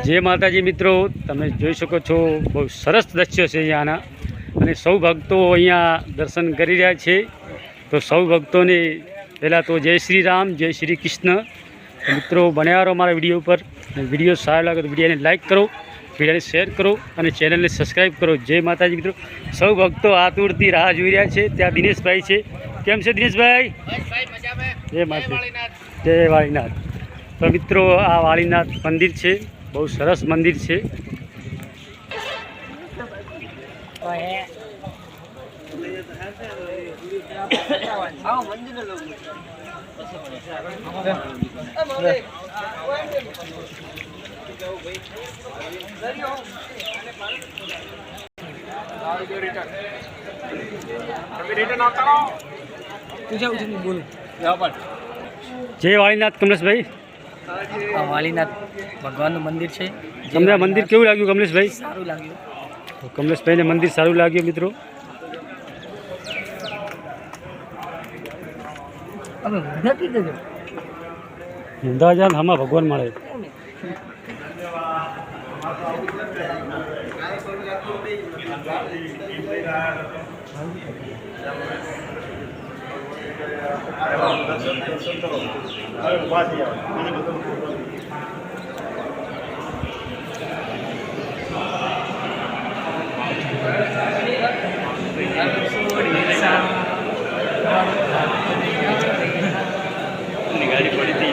जय माताजी मित्रों, तमे जोई शको छो बहुत सरस दृश्य है अहींयाना अने सौ भक्तों अहींया दर्शन करी रह्या छे। तो सौ भक्तों ने पहला तो जय श्री राम, जय श्री कृष्ण। तो मित्रों बन्या रहो हमारा वीडियो पर। वीडियो सारो लागे तो वीडियो ने लाइक करो, वीडियो ने शेर करो और चैनल ने सब्सक्राइब करो। जय माताजी मित्रों, सौ भक्तों आतुरथी राह जोई रह्या छे। त्या दिनेश भाई छे, केम छे दिनेश भाई? जय माता, जय वालीनाथ। तो मित्रों आ वालीनाथ मंदिर है, बहुत सरस मंदिर है। जय वालीनाथ कमलेश भाई। वालीनाथ भगवान मंदिर है। तमने मंदिर केवुं लाग्युं कमलेश भाई? सारू लाग्युं। तो कमलेश भाई ने मंदिर सारू लाग्युं मित्रों। अमदावाद हमा भगवान मळे। गाड़ी पड़ी थी